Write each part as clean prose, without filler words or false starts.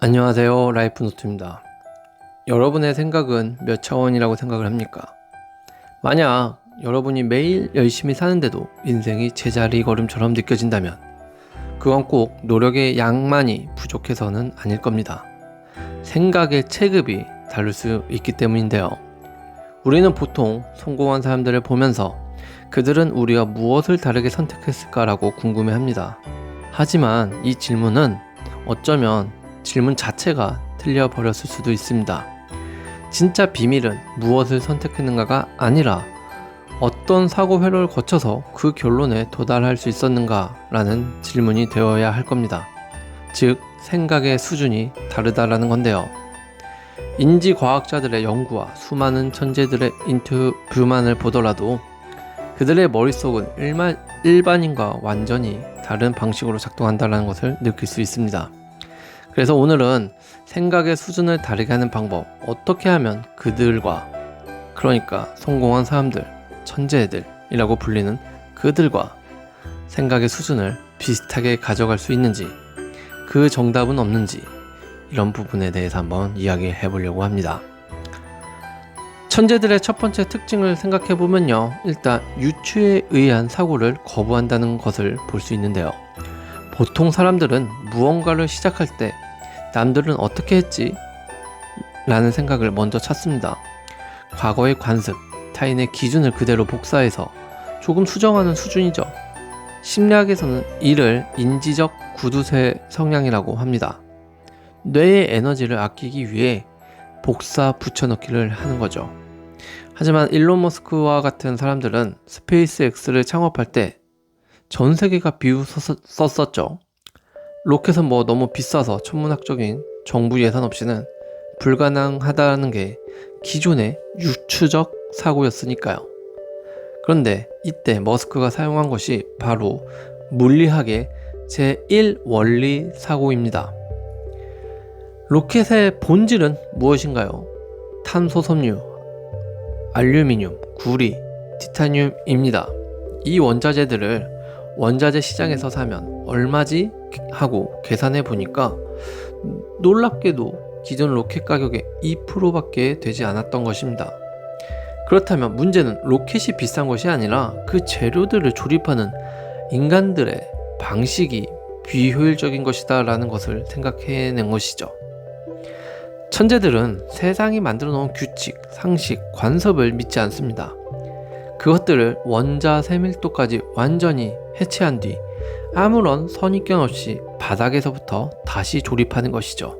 안녕하세요. 라이프노트입니다. 여러분의 생각은 몇 차원이라고 생각을 합니까? 만약 여러분이 매일 열심히 사는데도 인생이 제자리 걸음처럼 느껴진다면 그건 꼭 노력의 양만이 부족해서는 아닐 겁니다. 생각의 체급이 다를 수 있기 때문인데요. 우리는 보통 성공한 사람들을 보면서 그들은 우리와 무엇을 다르게 선택했을까라고 궁금해합니다. 하지만 이 질문은 어쩌면 질문 자체가 틀려버렸을 수도 있습니다. 진짜 비밀은 무엇을 선택했는가가 아니라 어떤 사고 회로를 거쳐서 그 결론에 도달할 수 있었는가라는 질문이 되어야 할 겁니다. 즉, 생각의 수준이 다르다라는 건데요. 인지과학자들의 연구와 수많은 천재들의 인터뷰만을 보더라도 그들의 머릿속은 일반인과 완전히 다른 방식으로 작동한다는 것을 느낄 수 있습니다. 그래서 오늘은 생각의 수준을 다르게 하는 방법, 어떻게 하면 그들과, 그러니까 성공한 사람들, 천재들이라고 불리는 그들과 생각의 수준을 비슷하게 가져갈 수 있는지, 그 정답은 없는지, 이런 부분에 대해서 한번 이야기해 보려고 합니다. 천재들의 첫 번째 특징을 생각해 보면요, 일단 유추에 의한 사고를 거부한다는 것을 볼 수 있는데요. 보통 사람들은 무언가를 시작할 때 남들은 어떻게 했지? 라는 생각을 먼저 찾습니다. 과거의 관습, 타인의 기준을 그대로 복사해서 조금 수정하는 수준이죠. 심리학에서는 이를 인지적 구두쇠 성향이라고 합니다. 뇌의 에너지를 아끼기 위해 복사 붙여넣기를 하는 거죠. 하지만 일론 머스크와 같은 사람들은 스페이스X를 창업할 때 전 세계가 비웃었었죠. 로켓은 너무 비싸서 천문학적인 정부 예산 없이는 불가능하다는 게 기존의 유추적 사고였으니까요. 그런데 이때 머스크가 사용한 것이 바로 물리학의 제1원리 사고입니다. 로켓의 본질은 무엇인가요? 탄소 섬유, 알루미늄, 구리, 티타늄입니다. 이 원자재들을 원자재 시장에서 사면 얼마지? 하고 계산해 보니까 놀랍게도 기존 로켓 가격의 2%밖에 되지 않았던 것입니다. 그렇다면 문제는 로켓이 비싼 것이 아니라 그 재료들을 조립하는 인간들의 방식이 비효율적인 것이다 라는 것을 생각해낸 것이죠. 천재들은 세상이 만들어 놓은 규칙, 상식, 관습을 믿지 않습니다. 그것들을 원자 세밀도까지 완전히 해체한 뒤 아무런 선입견 없이 바닥에서부터 다시 조립하는 것이죠.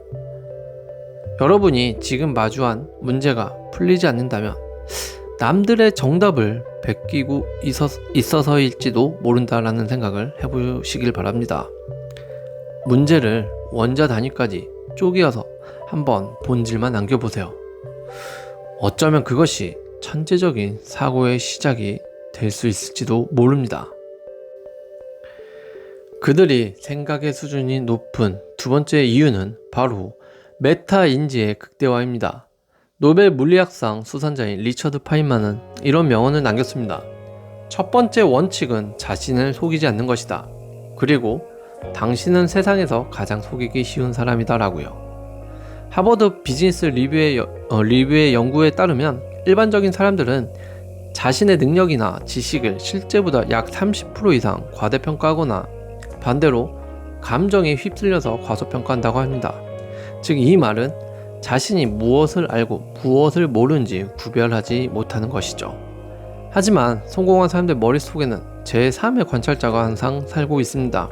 여러분이 지금 마주한 문제가 풀리지 않는다면 남들의 정답을 베끼고 있어서일지도 모른다라는 생각을 해보시길 바랍니다. 문제를 원자 단위까지 쪼개어서 한번 본질만 남겨보세요. 어쩌면 그것이 천재적인 사고의 시작이 될 수 있을지도 모릅니다. 그들이 생각의 수준이 높은 두 번째 이유는 바로 메타인지의 극대화입니다. 노벨 물리학상 수상자인 리처드 파인만은 이런 명언을 남겼습니다. 첫 번째 원칙은 자신을 속이지 않는 것이다. 그리고 당신은 세상에서 가장 속이기 쉬운 사람이다 라고요. 하버드 비즈니스 리뷰의 연구에 따르면 일반적인 사람들은 자신의 능력이나 지식을 실제보다 약 30% 이상 과대평가하거나 반대로 감정에 휩쓸려서 과소평가한다고 합니다. 즉 이 말은 자신이 무엇을 알고 무엇을 모르는지 구별하지 못하는 것이죠. 하지만 성공한 사람들 머릿속에는 제3의 관찰자가 항상 살고 있습니다.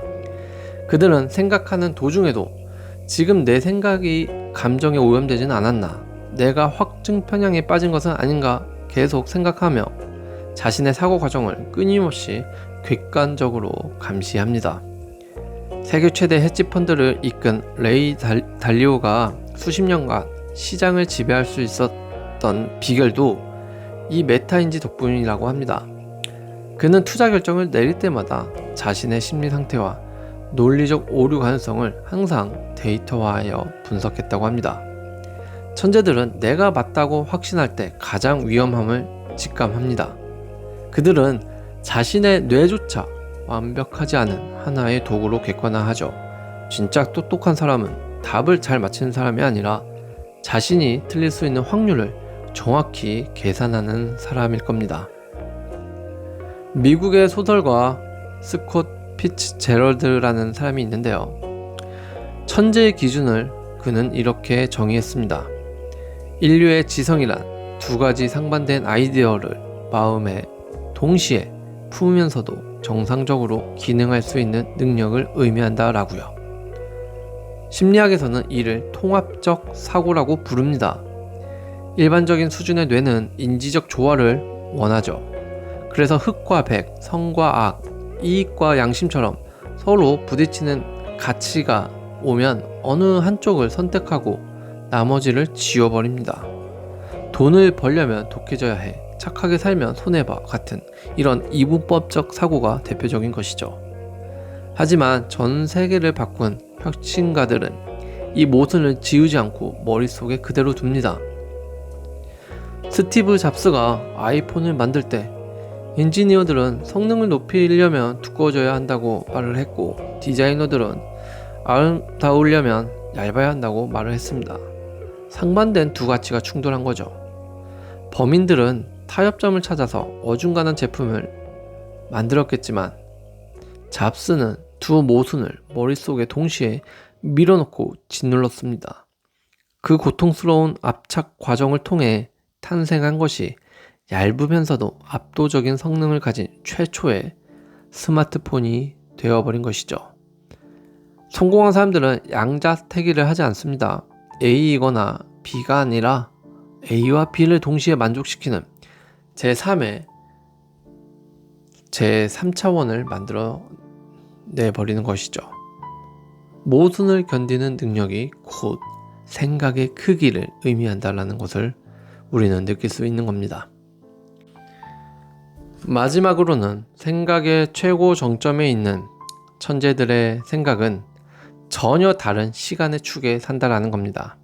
그들은 생각하는 도중에도 지금 내 생각이 감정에 오염되지는 않았나, 내가 확증 편향에 빠진 것은 아닌가 계속 생각하며 자신의 사고 과정을 끊임없이 객관적으로 감시합니다. 세계 최대 헤지 펀드를 이끈 레이 달리오가 수십 년간 시장을 지배할 수 있었던 비결도 이 메타인지 덕분이라고 합니다. 그는 투자 결정을 내릴 때마다 자신의 심리 상태와 논리적 오류 가능성을 항상 데이터화하여 분석했다고 합니다. 천재들은 내가 맞다고 확신할 때 가장 위험함을 직감합니다. 그들은 자신의 뇌조차 완벽하지 않은 하나의 도구로 객관화하죠. 진짜 똑똑한 사람은 답을 잘 맞히는 사람이 아니라 자신이 틀릴 수 있는 확률을 정확히 계산하는 사람일 겁니다. 미국의 소설가 스콧 피츠제럴드라는 사람이 있는데요. 천재의 기준을 그는 이렇게 정의했습니다. 인류의 지성이란 두 가지 상반된 아이디어를 마음에 동시에 품으면서도 정상적으로 기능할 수 있는 능력을 의미한다 라고요. 심리학에서는 이를 통합적 사고라고 부릅니다. 일반적인 수준의 뇌는 인지적 조화를 원하죠. 그래서 흑과 백, 선과 악, 이익과 양심처럼 서로 부딪히는 가치가 오면 어느 한쪽을 선택하고 나머지를 지워버립니다. 돈을 벌려면 독해져야 해, 착하게 살면 손해봐 같은 이런 이분법적 사고가 대표적인 것이죠. 하지만 전 세계를 바꾼 혁신가들은 이 모순을 지우지 않고 머릿속에 그대로 둡니다. 스티브 잡스가 아이폰을 만들 때 엔지니어들은 성능을 높이려면 두꺼워져야 한다고 말을 했고, 디자이너들은 아름다우려면 얇아야 한다고 말을 했습니다. 상반된 두 가치가 충돌한 거죠. 범인들은 타협점을 찾아서 어중간한 제품을 만들었겠지만 잡스는 두 모순을 머릿속에 동시에 밀어넣고 짓눌렀습니다. 그 고통스러운 압착 과정을 통해 탄생한 것이 얇으면서도 압도적인 성능을 가진 최초의 스마트폰이 되어버린 것이죠. 성공한 사람들은 양자택일을 하지 않습니다. A이거나 B가 아니라 A와 B를 동시에 만족시키는 제3차원을 만들어 내버리는 것이죠. 모순을 견디는 능력이 곧 생각의 크기를 의미한다는 것을 우리는 느낄 수 있는 겁니다. 마지막으로는 생각의 최고 정점에 있는 천재들의 생각은 전혀 다른 시간의 축에 산다라는 겁니다.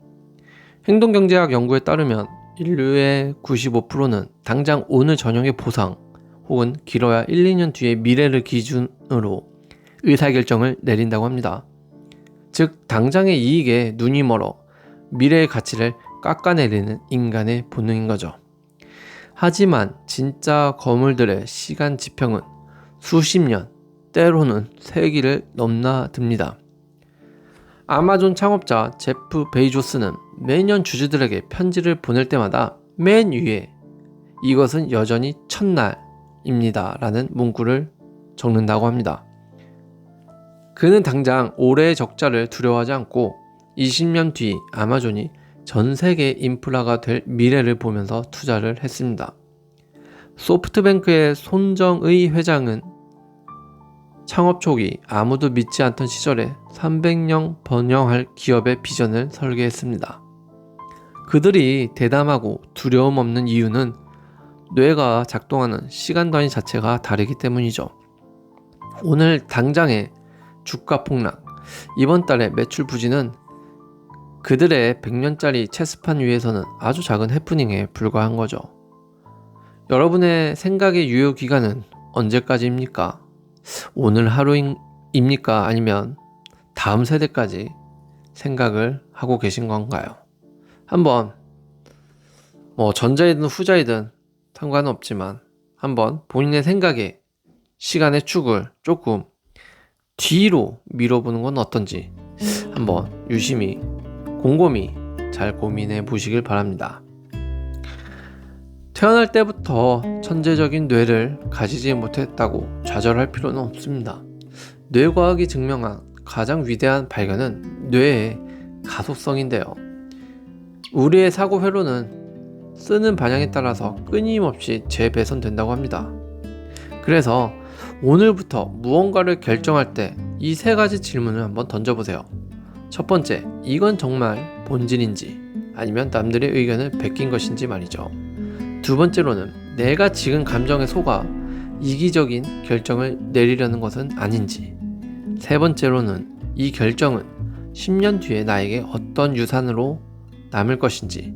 행동경제학 연구에 따르면 인류의 95%는 당장 오늘 저녁의 보상 혹은 길어야 1, 2년 뒤의 미래를 기준으로 의사결정을 내린다고 합니다. 즉 당장의 이익에 눈이 멀어 미래의 가치를 깎아내리는 인간의 본능인 거죠. 하지만 진짜 거물들의 시간 지평은 수십 년, 때로는 세기를 넘나듭니다. 아마존 창업자 제프 베이조스는 매년 주주들에게 편지를 보낼 때마다 맨 위에 이것은 여전히 첫날입니다 라는 문구를 적는다고 합니다. 그는 당장 올해의 적자를 두려워하지 않고 20년 뒤 아마존이 전 세계 인프라가 될 미래를 보면서 투자를 했습니다. 소프트뱅크의 손정의 회장은 창업 초기 아무도 믿지 않던 시절에 300년 번영할 기업의 비전을 설계했습니다. 그들이 대담하고 두려움 없는 이유는 뇌가 작동하는 시간 단위 자체가 다르기 때문이죠. 오늘 당장의 주가 폭락, 이번 달의 매출 부진은 그들의 100년짜리 체스판 위에서는 아주 작은 해프닝에 불과한 거죠. 여러분의 생각의 유효 기간은 언제까지입니까? 오늘 하루입니까? 아니면 다음 세대까지 생각을 하고 계신 건가요? 한번 전자이든 후자이든 상관은 없지만 한번 본인의 생각에 시간의 축을 조금 뒤로 밀어보는 건 어떤지 한번 유심히 곰곰이 잘 고민해 보시길 바랍니다. 태어날 때부터 천재적인 뇌를 가지지 못했다고 좌절할 필요는 없습니다. 뇌과학이 증명한 가장 위대한 발견은 뇌의 가속성인데요. 우리의 사고 회로는 쓰는 방향에 따라서 끊임없이 재배선된다고 합니다. 그래서 오늘부터 무언가를 결정할 때 이 세 가지 질문을 한번 던져보세요. 첫 번째, 이건 정말 본질인지 아니면 남들의 의견을 베낀 것인지 말이죠. 두 번째로는 내가 지금 감정에 속아 이기적인 결정을 내리려는 것은 아닌지. 세 번째로는 이 결정은 10년 뒤에 나에게 어떤 유산으로 남을 것인지.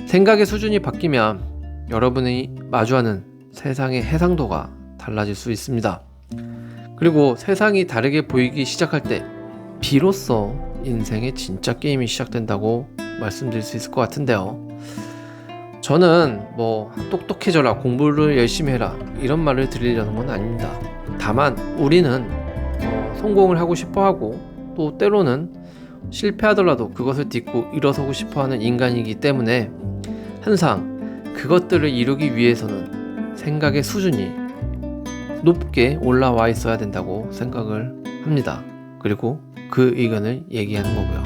생각의 수준이 바뀌면 여러분이 마주하는 세상의 해상도가 달라질 수 있습니다. 그리고 세상이 다르게 보이기 시작할 때 비로소 인생의 진짜 게임이 시작된다고 말씀드릴 수 있을 것 같은데요. 저는 뭐 똑똑해져라, 공부를 열심히 해라 이런 말을 드리려는 건 아닙니다. 다만 우리는 성공을 하고 싶어 하고 또 때로는 실패하더라도 그것을 딛고 일어서고 싶어 하는 인간이기 때문에 항상 그것들을 이루기 위해서는 생각의 수준이 높게 올라와 있어야 된다고 생각을 합니다. 그리고 그 의견을 얘기하는 거고요.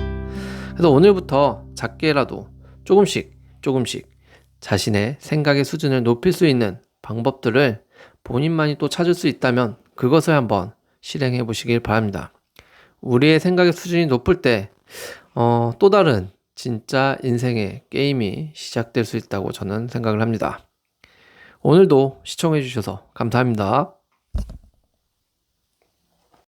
그래서 오늘부터 작게라도 조금씩 자신의 생각의 수준을 높일 수 있는 방법들을 본인만이 또 찾을 수 있다면 그것을 한번 실행해 보시길 바랍니다. 우리의 생각의 수준이 높을 때 또 다른 진짜 인생의 게임이 시작될 수 있다고 저는 생각을 합니다. 오늘도 시청해 주셔서 감사합니다.